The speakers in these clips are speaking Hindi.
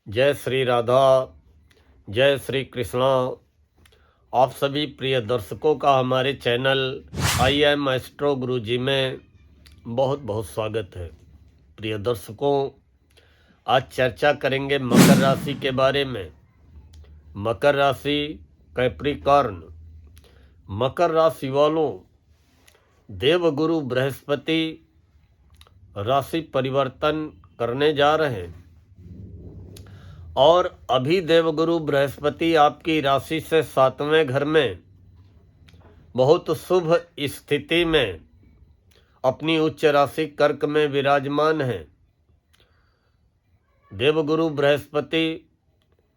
जय श्री राधा, जय श्री कृष्णा। आप सभी प्रिय दर्शकों का हमारे चैनल आई एम एस्ट्रो गुरुजी में बहुत बहुत स्वागत है। प्रिय दर्शकों, आज चर्चा करेंगे मकर राशि के बारे में। मकर राशि कैप्रिकॉर्न। मकर राशि वालों, देवगुरु बृहस्पति राशि परिवर्तन करने जा रहे हैं और अभी देवगुरु बृहस्पति आपकी राशि से 7वें घर में बहुत शुभ स्थिति में अपनी उच्च राशि कर्क में विराजमान है। देवगुरु बृहस्पति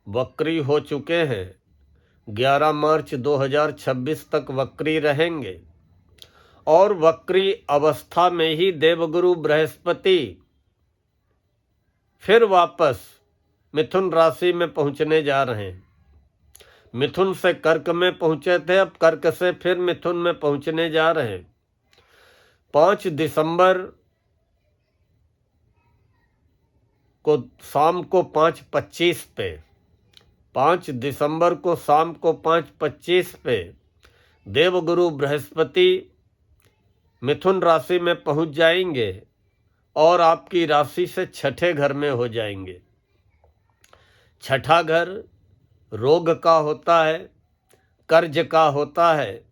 वक्री हो चुके हैं। 11 मार्च 2026 तक वक्री रहेंगे और वक्री अवस्था में ही देवगुरु बृहस्पति फिर वापस मिथुन राशि में पहुंचने जा रहे हैं। मिथुन से कर्क में पहुंचे थे, अब कर्क से फिर मिथुन में पहुंचने जा रहे हैं। 5 दिसंबर को शाम को 5:25 पे 5 दिसंबर को शाम को 5:25 पे देवगुरु बृहस्पति मिथुन राशि में पहुंच जाएंगे और आपकी राशि से छठे घर में हो जाएंगे। छठा घर रोग का होता है, कर्ज का होता है,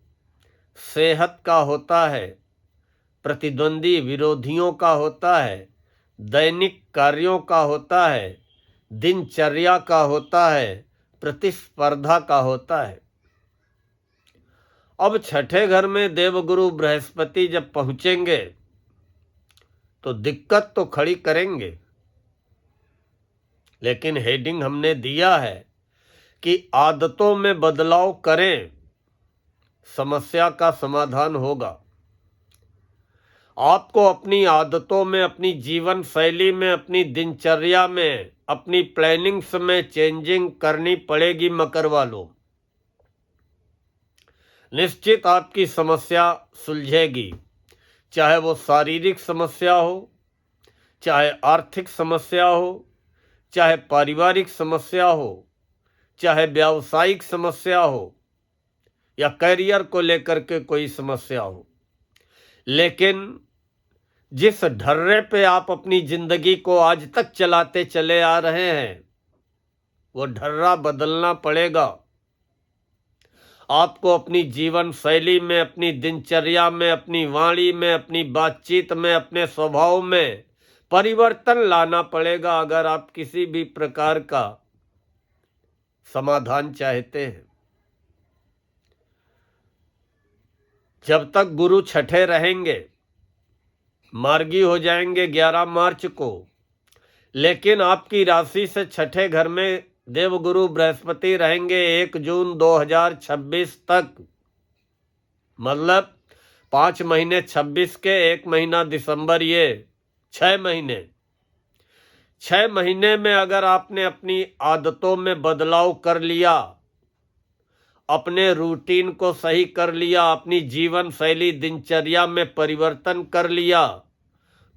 सेहत का होता है, प्रतिद्वंदी विरोधियों का होता है, दैनिक कार्यों का होता है, दिनचर्या का होता है, प्रतिस्पर्धा का होता है। अब छठे घर में देवगुरु बृहस्पति जब पहुंचेंगे तो दिक्कत तो खड़ी करेंगे, लेकिन हेडिंग हमने दिया है कि आदतों में बदलाव करें, समस्या का समाधान होगा। आपको अपनी आदतों में, अपनी जीवन शैली में, अपनी दिनचर्या में, अपनी प्लानिंग्स में चेंजिंग करनी पड़ेगी। मकर वालों, निश्चित आपकी समस्या सुलझेगी, चाहे वो शारीरिक समस्या हो, चाहे आर्थिक समस्या हो, चाहे पारिवारिक समस्या हो, चाहे व्यावसायिक समस्या हो या करियर को लेकर के कोई समस्या हो। लेकिन जिस ढर्रे पे आप अपनी जिंदगी को आज तक चलाते चले आ रहे हैं, वो ढर्रा बदलना पड़ेगा। आपको अपनी जीवन शैली में, अपनी दिनचर्या में, अपनी वाणी में, अपनी बातचीत में, अपने स्वभाव में परिवर्तन लाना पड़ेगा अगर आप किसी भी प्रकार का समाधान चाहते हैं। जब तक गुरु छठे रहेंगे, मार्गी हो जाएंगे 11 मार्च को, लेकिन आपकी राशि से छठे घर में देवगुरु बृहस्पति रहेंगे 1 जून 2026 तक। मतलब 5 महीने 26 के 1 महीना दिसंबर, ये 6 महीने। 6 महीने में अगर आपने अपनी आदतों में बदलाव कर लिया, अपने रूटीन को सही कर लिया, अपनी जीवन शैली दिनचर्या में परिवर्तन कर लिया,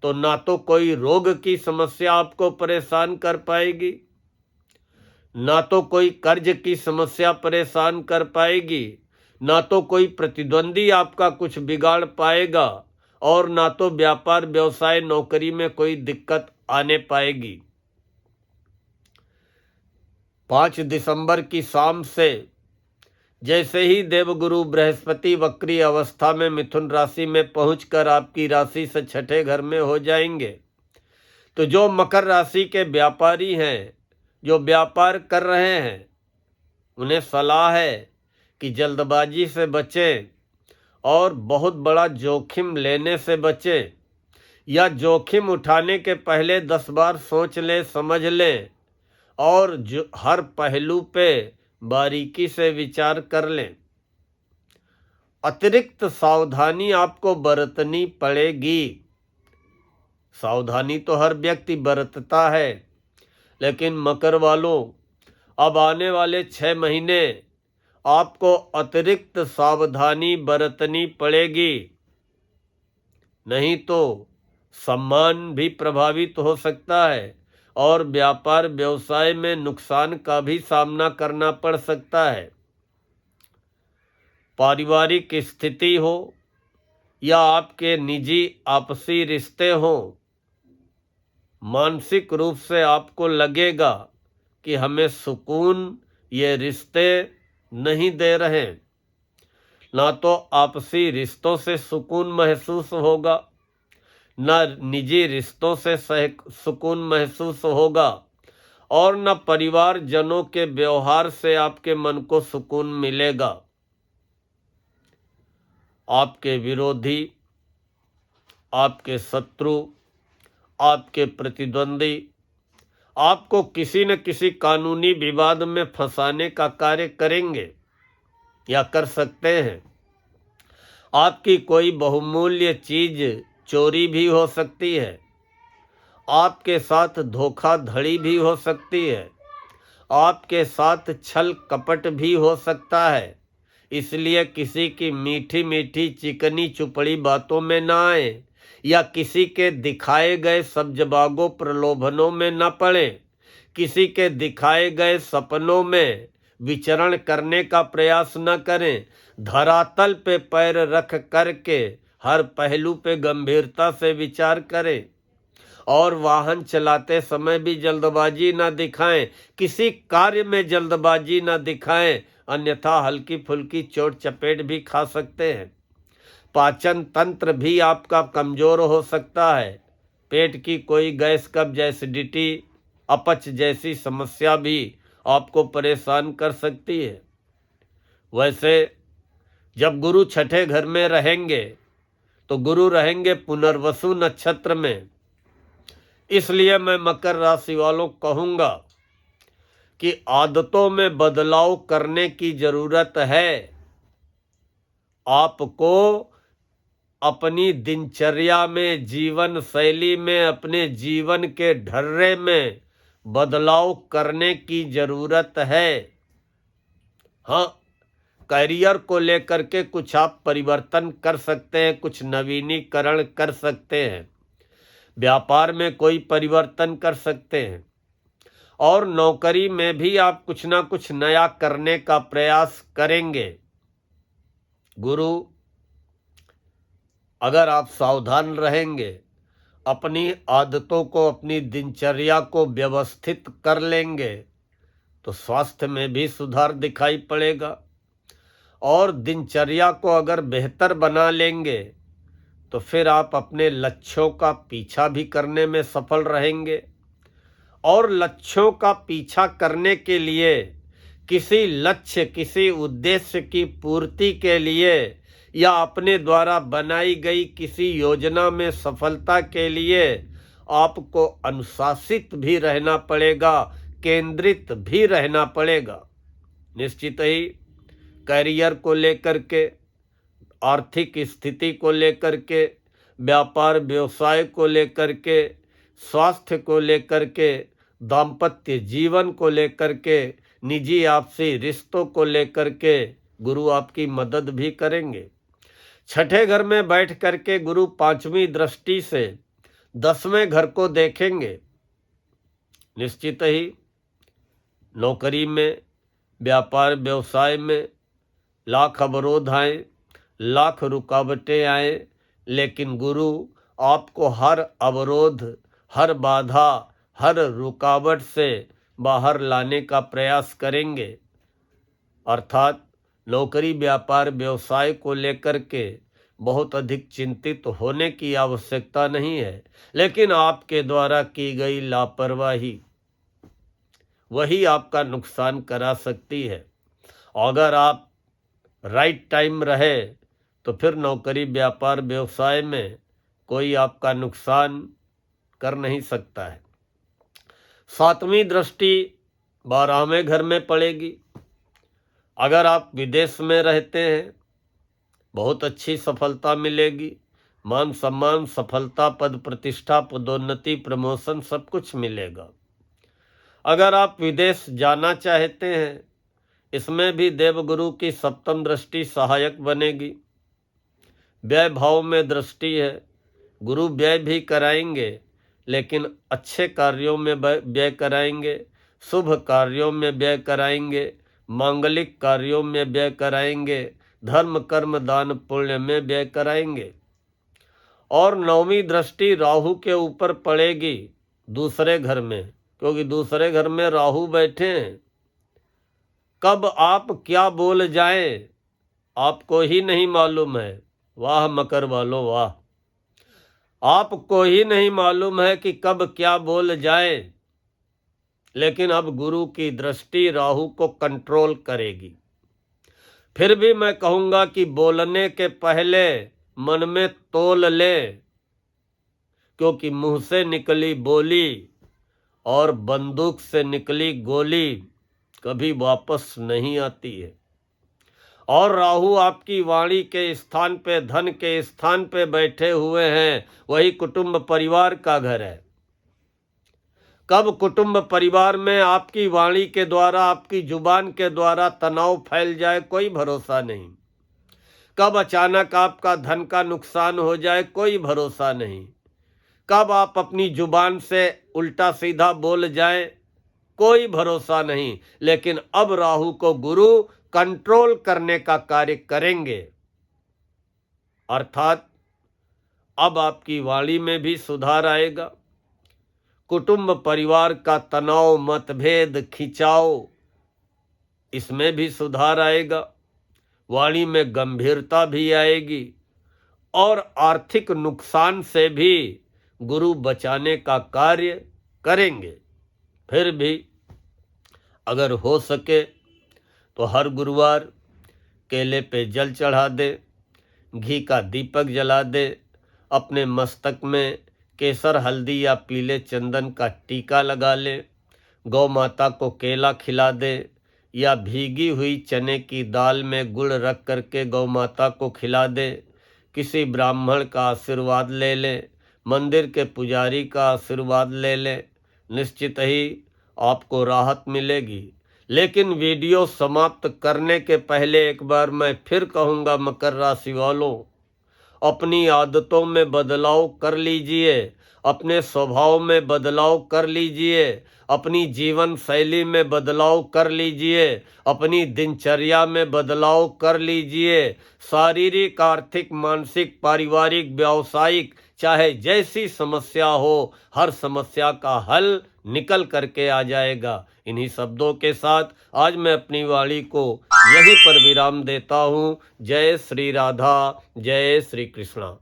तो ना तो कोई रोग की समस्या आपको परेशान कर पाएगी, ना तो कोई कर्ज की समस्या परेशान कर पाएगी, ना तो कोई प्रतिद्वंदी आपका कुछ बिगाड़ पाएगा, और ना तो व्यापार व्यवसाय नौकरी में कोई दिक्कत आने पाएगी। 5 दिसंबर की शाम से जैसे ही देवगुरु बृहस्पति वक्री अवस्था में मिथुन राशि में पहुंचकर आपकी राशि से छठे घर में हो जाएंगे, तो जो मकर राशि के व्यापारी हैं, जो व्यापार कर रहे हैं, उन्हें सलाह है कि जल्दबाजी से बचें और बहुत बड़ा जोखिम लेने से बचें, या जोखिम उठाने के पहले 10 बार सोच लें, समझ लें और जो हर पहलू पे बारीकी से विचार कर लें। अतिरिक्त सावधानी आपको बरतनी पड़ेगी। सावधानी तो हर व्यक्ति बरतता है, लेकिन मकर वालों, अब आने वाले 6 महीने आपको अतिरिक्त सावधानी बरतनी पड़ेगी, नहीं तो सम्मान भी प्रभावित हो सकता है और व्यापार व्यवसाय में नुकसान का भी सामना करना पड़ सकता है। पारिवारिक स्थिति हो या आपके निजी आपसी रिश्ते हों, मानसिक रूप से आपको लगेगा कि हमें सुकून ये रिश्ते नहीं दे रहे। ना तो आपसी रिश्तों से सुकून महसूस होगा, ना निजी रिश्तों से सुकून महसूस होगा, और न परिवारजनों के व्यवहार से आपके मन को सुकून मिलेगा। आपके विरोधी, आपके शत्रु, आपके प्रतिद्वंदी आपको किसी न किसी कानूनी विवाद में फंसाने का कार्य करेंगे या कर सकते हैं। आपकी कोई बहुमूल्य चीज चोरी भी हो सकती है, आपके साथ धोखाधड़ी भी हो सकती है, आपके साथ छल कपट भी हो सकता है। इसलिए किसी की मीठी मीठी चिकनी चुपड़ी बातों में ना आए या किसी के दिखाए गए सब्जबागों प्रलोभनों में न पड़े, किसी के दिखाए गए सपनों में विचरण करने का प्रयास न करें। धरातल पे पैर रख करके हर पहलू पे गंभीरता से विचार करें और वाहन चलाते समय भी जल्दबाजी ना दिखाएं, किसी कार्य में जल्दबाजी ना दिखाएं, अन्यथा हल्की फुल्की चोट चपेट भी खा सकते हैं। पाचन तंत्र भी आपका कमजोर हो सकता है। पेट की कोई गैस कब्ज, एसिडिटी, अपच जैसी समस्या भी आपको परेशान कर सकती है। वैसे जब गुरु छठे घर में रहेंगे तो गुरु रहेंगे पुनर्वसु नक्षत्र में। इसलिए मैं मकर राशि वालों को कहूँगा कि आदतों में बदलाव करने की जरूरत है। आपको अपनी दिनचर्या में, जीवन शैली में, अपने जीवन के ढर्रे में बदलाव करने की जरूरत है। हाँ, करियर को लेकर के कुछ आप परिवर्तन कर सकते हैं, कुछ नवीनीकरण कर सकते हैं, व्यापार में कोई परिवर्तन कर सकते हैं, और नौकरी में भी आप कुछ ना कुछ नया करने का प्रयास करेंगे। गुरु, अगर आप सावधान रहेंगे, अपनी आदतों को, अपनी दिनचर्या को व्यवस्थित कर लेंगे तो स्वास्थ्य में भी सुधार दिखाई पड़ेगा। और दिनचर्या को अगर बेहतर बना लेंगे तो फिर आप अपने लक्ष्यों का पीछा भी करने में सफल रहेंगे। और लक्ष्यों का पीछा करने के लिए, किसी लक्ष्य, किसी उद्देश्य की पूर्ति के लिए या अपने द्वारा बनाई गई किसी योजना में सफलता के लिए आपको अनुशासित भी रहना पड़ेगा, केंद्रित भी रहना पड़ेगा। निश्चित ही करियर को लेकर के, आर्थिक स्थिति को लेकर के, व्यापार व्यवसाय को लेकर के, स्वास्थ्य को लेकर के, दाम्पत्य जीवन को लेकर के, निजी आपसी रिश्तों को लेकर के गुरु आपकी मदद भी करेंगे। छठे घर में बैठ करके गुरु पांचवी दृष्टि से 10वें घर को देखेंगे। निश्चित ही नौकरी में, व्यापार व्यवसाय में लाख अवरोध आए, लाख रुकावटें आए, लेकिन गुरु आपको हर अवरोध, हर बाधा, हर रुकावट से बाहर लाने का प्रयास करेंगे। अर्थात नौकरी, व्यापार, व्यवसाय को लेकर के बहुत अधिक चिंतित होने की आवश्यकता नहीं है, लेकिन आपके द्वारा की गई लापरवाही वही आपका नुकसान करा सकती है। अगर आप राइट टाइम रहे तो फिर नौकरी, व्यापार, व्यवसाय में कोई आपका नुकसान कर नहीं सकता है। 7वीं दृष्टि 12वें घर में पड़ेगी। अगर आप विदेश में रहते हैं, बहुत अच्छी सफलता मिलेगी, मान सम्मान, सफलता, पद प्रतिष्ठा, पदोन्नति, प्रमोशन सब कुछ मिलेगा। अगर आप विदेश जाना चाहते हैं, इसमें भी देवगुरु की 7म दृष्टि सहायक बनेगी। व्यय भाव में दृष्टि है, गुरु व्यय भी कराएंगे, लेकिन अच्छे कार्यों में व्यय कराएंगे, शुभ कार्यों में व्यय कराएंगे, मांगलिक कार्यों में व्यय कराएंगे, धर्म कर्म दान पुण्य में व्यय कराएंगे। और 9वीं दृष्टि राहु के ऊपर पड़ेगी दूसरे घर में, क्योंकि दूसरे घर में राहु बैठे हैं। कब आप क्या बोल जाएं आपको ही नहीं मालूम है। वाह मकर वालों वाह, आपको ही नहीं मालूम है कि कब क्या बोल जाए। लेकिन अब गुरु की दृष्टि राहु को कंट्रोल करेगी। फिर भी मैं कहूंगा कि बोलने के पहले मन में तोल ले, क्योंकि मुंह से निकली बोली और बंदूक से निकली गोली कभी वापस नहीं आती है। और राहु आपकी वाणी के स्थान पे, धन के स्थान पे बैठे हुए हैं, वही कुटुंब परिवार का घर है। कब कुटुंब परिवार में आपकी वाणी के द्वारा, आपकी जुबान के द्वारा तनाव फैल जाए कोई भरोसा नहीं। कब अचानक आपका धन का नुकसान हो जाए कोई भरोसा नहीं। कब आप अपनी जुबान से उल्टा सीधा बोल जाए कोई भरोसा नहीं। लेकिन अब राहु को गुरु कंट्रोल करने का कार्य करेंगे, अर्थात अब आपकी वाणी में भी सुधार आएगा। कुटुंब परिवार का तनाव, मतभेद, खिंचाव, इसमें भी सुधार आएगा। वाणी में गंभीरता भी आएगी और आर्थिक नुकसान से भी गुरु बचाने का कार्य करेंगे। फिर भी अगर हो सके तो हर गुरुवार केले पे जल चढ़ा दे, घी का दीपक जला दे, अपने मस्तक में केसर, हल्दी या पीले चंदन का टीका लगा ले, गौ माता को केला खिला दे या भीगी हुई चने की दाल में गुड़ रख करके गौ माता को खिला दे, किसी ब्राह्मण का आशीर्वाद ले ले, मंदिर के पुजारी का आशीर्वाद ले ले, निश्चित ही आपको राहत मिलेगी। लेकिन वीडियो समाप्त करने के पहले एक बार मैं फिर कहूँगा मकर राशि वालों, अपनी आदतों में बदलाव कर लीजिए, अपने स्वभाव में बदलाव कर लीजिए, अपनी जीवन शैली में बदलाव कर लीजिए, अपनी दिनचर्या में बदलाव कर लीजिए। शारीरिक, आर्थिक, मानसिक, पारिवारिक, व्यावसायिक, चाहे जैसी समस्या हो, हर समस्या का हल निकल करके आ जाएगा। इन्हीं शब्दों के साथ आज मैं अपनी वाणी को यहीं पर विराम देता हूँ। जय श्री राधा, जय श्री कृष्णा।